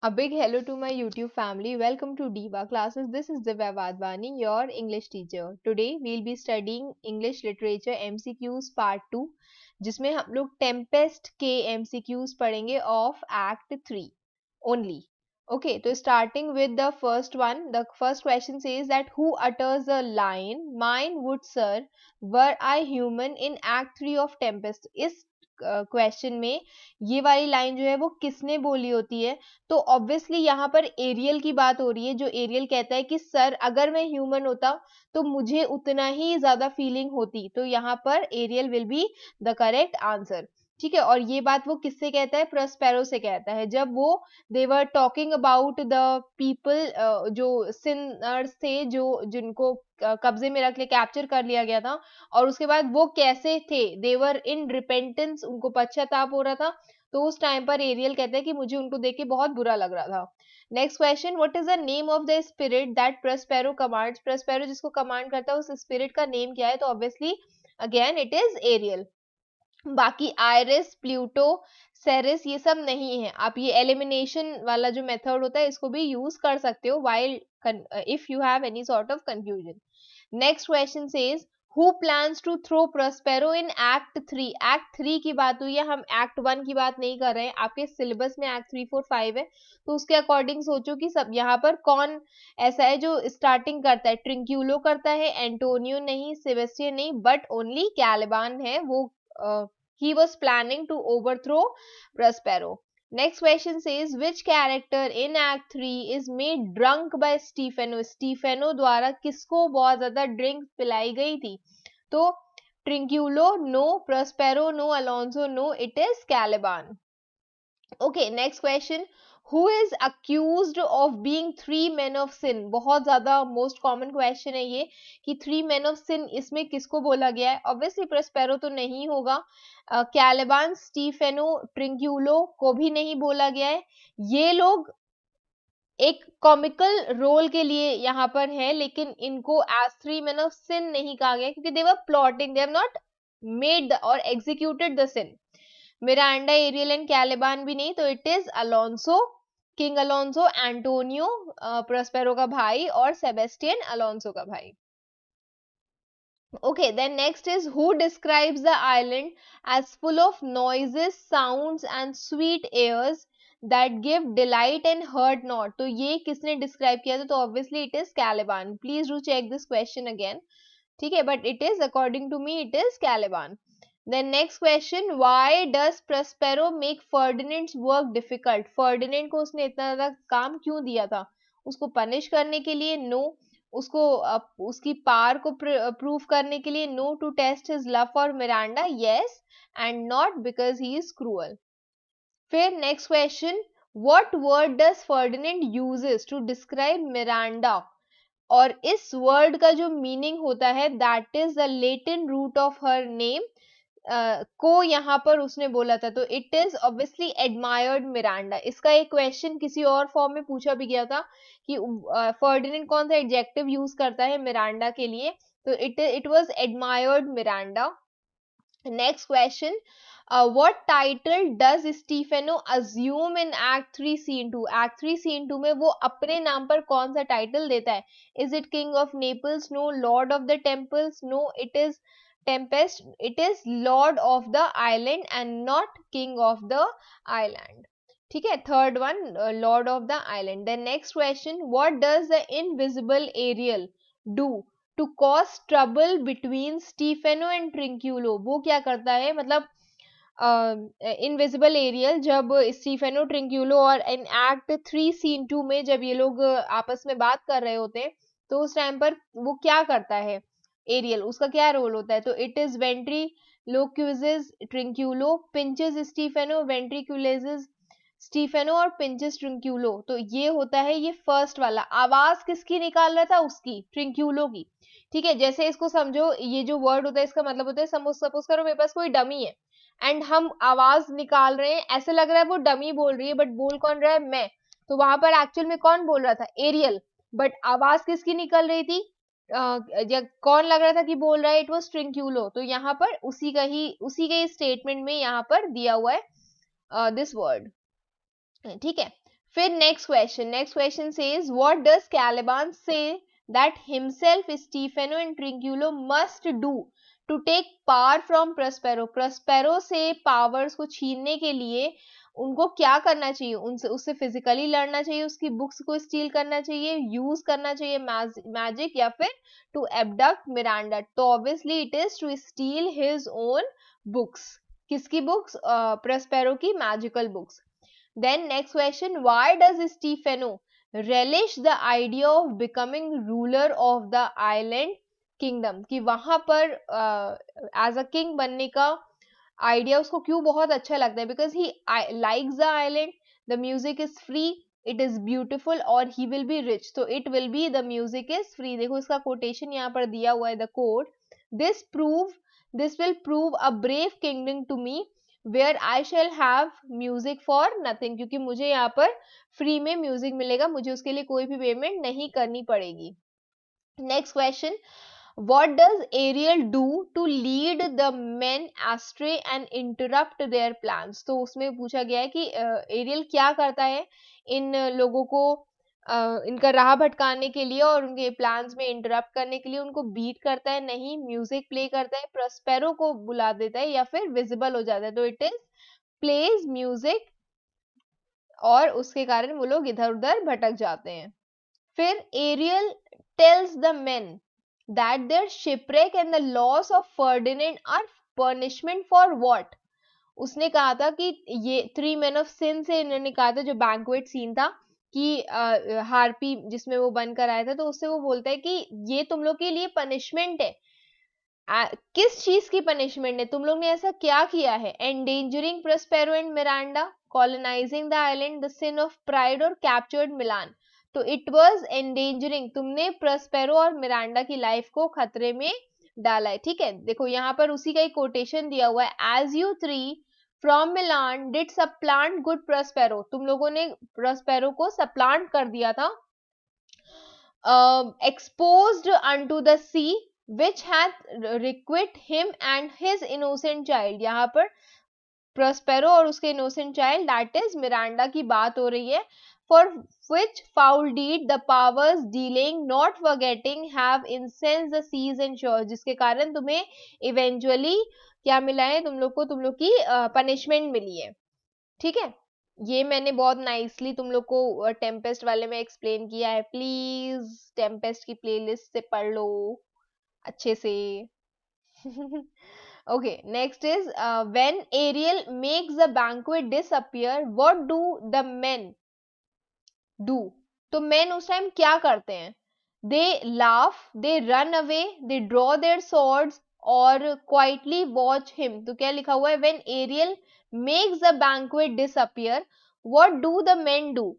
A big hello to my YouTube family. Welcome to Diva Classes. This is Divya Vadvani, your English teacher. Today we'll be studying English Literature MCQs Part 2, जिसमें हम लोग Tempest के MCQs पढ़ेंगे of Act 3 only. Okay, so starting with the first one, the first question says that who utters the line, "Mine would sir, were I human" in Act 3 of Tempest? इस question में ये वाली line जो है वो किसने बोली होती है? तो ऑब्वियसली यहाँ पर एरियल की बात हो रही है, जो एरियल कहता है कि सर अगर मैं ह्यूमन होता तो मुझे उतना ही ज्यादा फीलिंग होती, तो यहाँ पर Ariel will be the correct answer. ठीक है, और ये बात वो किससे कहता है? प्रस्पेरो से कहता है, जब वो they were talking about the people जो सिनर्स थे, जो जिनको कब्जे में रख ले कैप्चर कर लिया गया था, और उसके बाद वो कैसे थे, देवर इन रिपेंटेंस, उनको पश्चाताप हो रहा था, तो उस टाइम पर एरियल कहते हैं कि मुझे उनको देख के बहुत बुरा लग रहा था। Next question, what is the name of the spirit that Prospero commands? Prospero जिसको कमांड करता है उस स्पिरिट का नेम क्या है? तो obviously again it is Ariel. बाकी आयरिस, प्लूटो, सेरिस ये सब नहीं है। आप ये एलिमिनेशन वाला जो मेथड होता है इसको भी यूज कर सकते हो while if you have any sort of confusion. Next question says who plans to throw Prospero in act 3? Act 3 की बात हुई है, हम एक्ट 1 की बात नहीं कर रहे हैं। आपके सिलेबस में एक्ट 3, 4, 5 है, तो उसके अकॉर्डिंग सोचो कि सब यहाँ पर कौन ऐसा है जो स्टार्टिंग करता है। ट्रिंक्यूलो करता है, एंटोनियो नहीं, सेबेस्टियन नहीं, बट ओनली कैलिबान है, वो he was planning to overthrow Prospero. Next question says which character in Act 3 is made drunk by Stefano? Stefano द्वारा किसको बहुत ज्यादा ड्रिंक पिलाई गई थी? तो Trinculo no, Prospero no, Alonso no, it is Caliban. Okay, next question. Who is accused of being three men of sin? बहुत ज्यादा मोस्ट कॉमन क्वेश्चन है ये कि थ्री men of sin इसमें किसको बोला गया है? ऑब्वियसली प्रस्पेरो तो नहीं होगा, कैलेबान, स्टीफेनो, ट्रिंक्यूलो को भी नहीं बोला गया है। ये लोग एक कॉमिकल रोल के लिए यहाँ पर है, लेकिन इनको as three men of sin नहीं कहा गया क्योंकि they were plotting, they have not made और executed the sin। Miranda, Ariel and Caliban भी नहीं, तो it is Alonso, king Alonso, Antonio Prospero का भाई, और सेबेस्टियन अलोंसो का भाई। Okay, then next is who describes the island as full of noises, sounds and sweet airs that give delight and hurt not? तो ये किसने describe किया था? तो obviously it is Caliban. Please do check this question again. ठीक है, but it is according to me it is Caliban. Then next question, why does Prospero make Ferdinand's work difficult? Ferdinand को उसने इतना ज़्यादा काम क्यों दिया था? उसको पनिश करने के लिए? नो। उसको उसकी पार को प्रूव करने के लिए? No. To test his love for Miranda? Yes. And not because he is cruel. फिर next question, what word does Ferdinand uses to describe Miranda? और इस वर्ड का जो मीनिंग होता है that is the Latin root of her name को यहाँ पर उसने बोला था, तो it is obviously admired Miranda. इसका एक क्वेश्चन किसी और फॉर्म में पूछा भी गया था कि फर्डिनेंड कौन सा एडजेक्टिव यूज करता है मिरांडा के लिए, तो इट was admired Miranda. Next question, what title does Stefano assume in Act 3 Scene 2? Act 3 Scene 2 में वो अपने नाम पर कौन सा टाइटल देता है? Is it King of Naples? No. Lord of the Temples? No. It is Tempest. It is Lord of the Island and not King of the Island. ठीक है, third one lord of the island. Then next question, what does the invisible Ariel do to cause trouble between Stephano and Trinculo? वो क्या करता है, मतलब invisible Ariel जब Stephano, Trinculo और इन एक्ट 3 सीन 2 में जब ये लोग आपस में बात कर रहे होते हैं, तो उस टाइम पर वो क्या करता है एरियल, उसका क्या रोल होता है? तो it is ventriloquizes Trinculo, pinches Stephano, ventriloquizes Stephano और पिंचेस ट्रिंक्यूलो। तो ये होता है ये फर्स्ट वाला। आवाज किसकी निकाल रहा था? उसकी, ट्रिंक्यूलो की। ठीक है, जैसे इसको समझो, ये जो वर्ड होता है इसका मतलब होता है सपोज करो मेरे पास कोई डमी है एंड हम आवाज निकाल रहे हैं, ऐसे लग रहा है वो डमी बोल रही है बट बोल कौन रहा है? मैं। तो वहां पर एक्चुअल में कौन बोल रहा था? एरियल। बट आवाज किसकी निकल रही थी? कौन लग रहा था कि बोल रहा है? It was Trinculo. तो यहाँ पर उसी के ही स्टेटमेंट में यहाँ पर दिया हुआ है दिस वर्ड। ठीक है, फिर next question says what does Caliban say that himself, Stefano and Trinculo must do to take power from Prospero? Prospero से powers को छीनने के लिए उनको क्या करना चाहिए? उनसे उससे फिजिकली लड़ना चाहिए, उसकी बुक्स को स्टील करना चाहिए, यूज करना चाहिए मैजिक, या फिर टू एबडक्ट मिरांडा? तो obviously it is to steal his own books. किसकी बुक्स? प्रस्पेरो की magical books. Then next question, why does Stefano relish the idea of becoming ruler of the island kingdom? कि वहां पर as a king बनने का idea उसको क्यों बहुत अच्छा लगता है? Because he likes the island, the music is free, it is beautiful और ही विल बी रिच. तो it will be the music is free. देखो इसका कोटेशन यहाँ पर दिया हुआ है, the code, this will prove a brave kingdom to me where I shall have music for nothing. क्योंकि मुझे यहाँ पर फ्री में म्यूजिक मिलेगा, मुझे उसके लिए कोई भी पेमेंट नहीं करनी पड़ेगी. Next question, what does Ariel do to lead the men astray and interrupt their plans? तो उसमें पूछा गया है कि एरियल क्या करता है इन लोगों को इनका राह भटकाने के लिए और उनके प्लान्स में इंटरप्ट करने के लिए. उनको बीट करता है? नहीं. म्यूजिक प्ले करता है, प्रस्पेरो को बुला देता है, या फिर विजिबल हो जाता है? तो इट इज प्लेज म्यूजिक और उसके कारण वो लोग इधर उधर भटक जाते हैं. फिर Ariel tells the men that their shipwreck and the loss of Ferdinand are punishment for what? उसने कहा था कि ये 3 men of sin से इन्होंने कहा था, जो बैंक्वेट सीन था कि हार्पी जिसमें वो बनकर आया था, तो उससे वो बोलता है कि ये तुम लोग के लिए पनिशमेंट है. किस चीज की पनिशमेंट है? तुम लोग ने ऐसा क्या किया है? Endangering Prospero and Miranda, colonizing the island, the sin of pride और कैप्चर्ड मिलान. तो इट वाज एंडेंजरिंग, तुमने प्रस्पेरो और मिरांडा की लाइफ को खतरे में डाला है. ठीक है, देखो यहाँ पर उसी का एक कोटेशन दिया हुआ है, as you three from Milan did supplant good Prospero. तुम लोगों ने प्रस्पेरो को सप्लांट कर दिया था. Exposed unto the sea which hath requite him and his innocent child. यहाँ पर प्रस्पेरो और उसके innocent child, that is Miranda की बात हो रही है. For which foul deed the powers dealing not forgetting have incensed the seas and shores. जिसके कारण तुम्हें eventually क्या मिला है? तुम लोग को तुम लोग की punishment मिली है. ठीक है, ये मैंने बहुत नाइसली तुम लोग को टेम्पेस्ट वाले में एक्सप्लेन किया है. प्लीज टेम्पेस्ट की प्लेलिस्ट से पढ़ लो अच्छे से. Okay, next is when Ariel makes the banquet disappear, what do the men do? तो men उस टाइम क्या करते हैं? They laugh, they run away, they draw their swords or quietly watch him. तो क्या लिखा हुआ है? When Ariel makes the banquet disappear, what do the men do?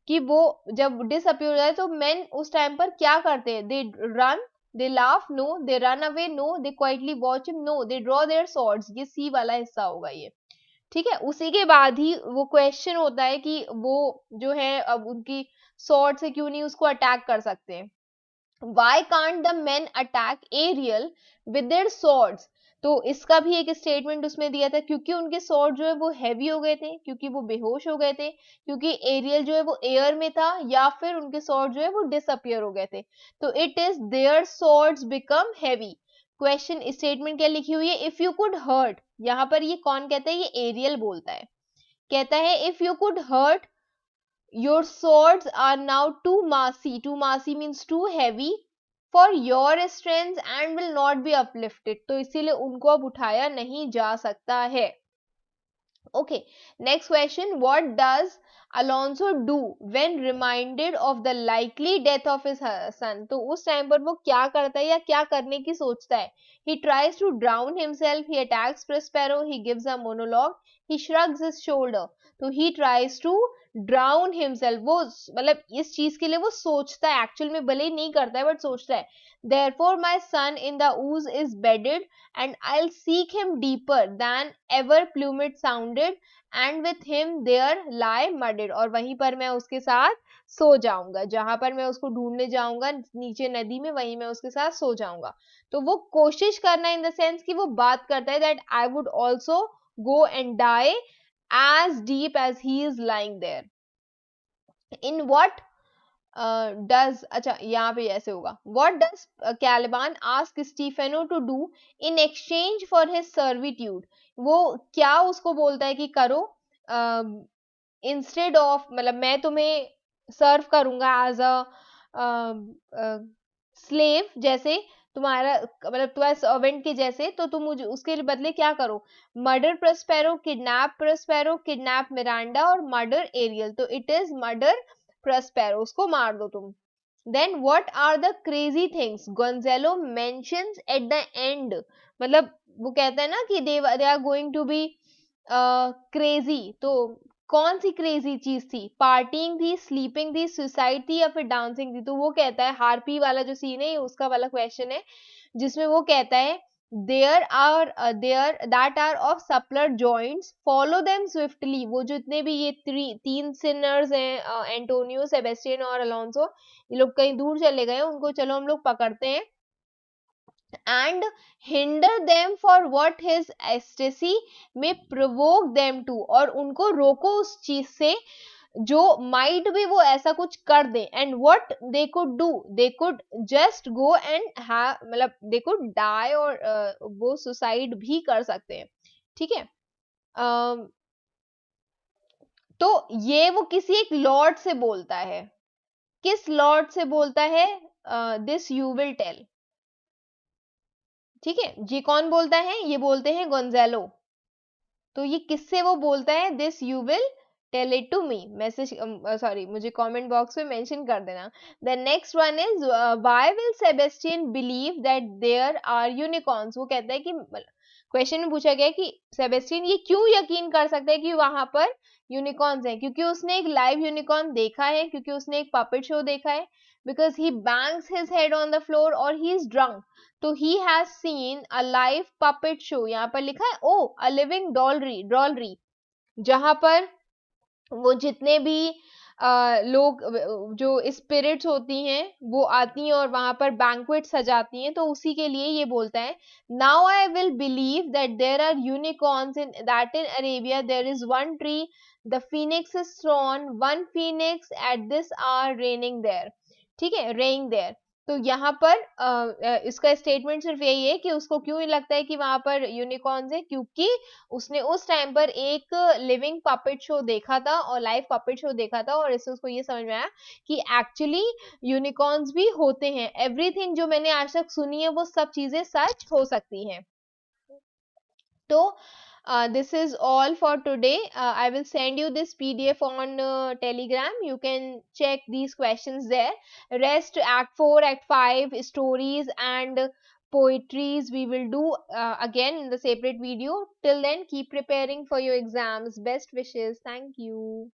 कि वो जब disappear हो जाए तो men उस टाइम पर क्या करते हैं? They run, they laugh, no. They run away, no. They quietly watch him, no. They draw their swords. ये सी वाला हिस्सा होगा ये. ठीक है, उसी के बाद ही वो क्वेश्चन होता है कि वो जो है अब उनकी स्वॉर्ड से क्यों नहीं उसको अटैक कर सकते हैं. Why can't the men attack Ariel with their swords? तो इसका भी एक स्टेटमेंट उसमें दिया था, क्योंकि उनके स्वॉर्ड जो है वो हैवी हो गए थे, क्योंकि वो बेहोश हो गए थे, क्योंकि एरियल जो है वो एयर में था, या फिर उनके स्वॉर्ड जो है वो डिसअपियर हो गए थे. तो it is their swords become heavy. Question statement क्या लिखी हुई है? If you could hurt. यहाँ पर ये कौन कहता है? ये एरियल बोलता है. कहता है if you could hurt your swords are now too massy. Too massy means too heavy for your strength and will not be uplifted. तो इसीलिए उनको अब उठाया नहीं जा सकता है. Okay, next question, what does Alonso do when reminded of the likely death of his son? तो उस टाइम पर वो क्या करता है या क्या करने की सोचता है? He tries to drown himself, he attacks Prospero, he gives a monologue, he shrugs his shoulder. तो he tries to drown himself. वो मतलब इस चीज के लिए वो सोचता है, एक्चुअल में भले ही नहीं करता है बट सोचता है. Therefore my son in the ooze is bedded and I'll seek him deeper than ever plummet sounded and with him there lie mudded. और वहीं पर मैं उसके साथ सो जाऊंगा, जहां पर मैं उसको ढूंढने जाऊंगा नीचे नदी में, वहीं मैं उसके साथ सो जाऊंगा. तो वो कोशिश करना इन द सेंस कि वो बात करता है that I would also go and die as deep as he is lying there. In what does, अच्छा यहाँ पे ऐसे होगा, what does Caliban ask Stephano to do in exchange for his servitude, वो क्या उसको बोलता है कि करो इंस्टेड ऑफ, मतलब मैं तुम्हें सर्व करूंगा एज अ स्लेव, जैसे तुम्हारा मतलब तुम्हारे सर्वेंट के जैसे, तो तुम मुझे उसके बदले क्या करो, मर्डर प्रस्पेरो, किडनैप मिरांडा और मर्डर एरियल, तो इट इज मर्डर प्रस्पेरो, उसको मार दो तुम. Then what are the crazy things Gonzalo mentions at the end, मतलब वो कहता है ना कि they are going to be crazy, तो कौन सी क्रेजी चीज थी, पार्टिंग थी, स्लीपिंग थी, सुसाइड थी या फिर डांसिंग थी, तो वो कहता है हार्पी वाला जो सीन है उसका वाला क्वेश्चन है, जिसमें वो कहता है there that are of suppler joints follow them swiftly, वो जो इतने भी ये तीन सिनर्स हैं, एंटोनियो, सेबेस्टियन और अलोंसो, ये लोग कहीं दूर चले गए, उनको चलो हम लोग पकड़ते हैं, and hinder them for what his ecstasy may provoke them to, और उनको रोको उस चीज से जो माइट भी वो ऐसा कुछ कर दे, and what they could do, they could just go and have, मतलब दे कुड डाई, और वो सुसाइड भी कर सकते हैं, ठीक है. तो ये वो किसी एक लॉर्ड से बोलता है, किस लॉर्ड से बोलता है, दिस यू विल टेल, ठीक है. ये कौन बोलता है, ये बोलते हैं गोंजालो, तो ये किससे वो बोलता है, this you will tell it to me, message sorry मुझे कमेंट बॉक्स में मेंशन कर देना. The next one is why will Sebastian believe that there are unicorns, वो कहता है कि क्वेश्चन में पूछा गया कि सेबेस्टियन ये क्यों यकीन कर सकता है कि वहां पर यूनिकॉर्न्स हैं, क्योंकि उसने एक लाइव यूनिकॉर्न देखा है, क्योंकि उसने एक पपेट शो देखा है, because he bangs his head on the floor और ही इज ड्रंक, तो he has seen a live puppet show, यहाँ पर लिखा है ओ अ लिविंग डॉलरी, जहां पर वो जितने भी लोग जो स्पिरिट्स होती हैं वो आती हैं और वहां पर बैंक्वेट सजाती हैं, तो उसी के लिए ये बोलता है, now I will believe that there are unicorns in that in Arabia there is one tree the phoenix is throne one phoenix at this are reigning there, ठीक है, रेइंग देयर. तो यहाँ पर इसका स्टेटमेंट सिर्फ यही है कि उसको क्यों लगता है कि वहां पर यूनिकॉर्न्स है, क्योंकि उसने उस टाइम पर एक लिविंग पपेट शो देखा था और लाइव पपेट शो देखा था, और इससे उसको ये समझ में आया कि एक्चुअली यूनिकॉर्न्स भी होते हैं, एवरीथिंग जो मैंने आज तक सुनी है वो सब चीजें सच हो सकती हैं. तो this is all for today. I will send you this PDF on Telegram. You can check these questions there. Rest Act 4, Act 5, stories and poetries we will do again in the separate video. Till then, keep preparing for your exams. Best wishes. Thank you.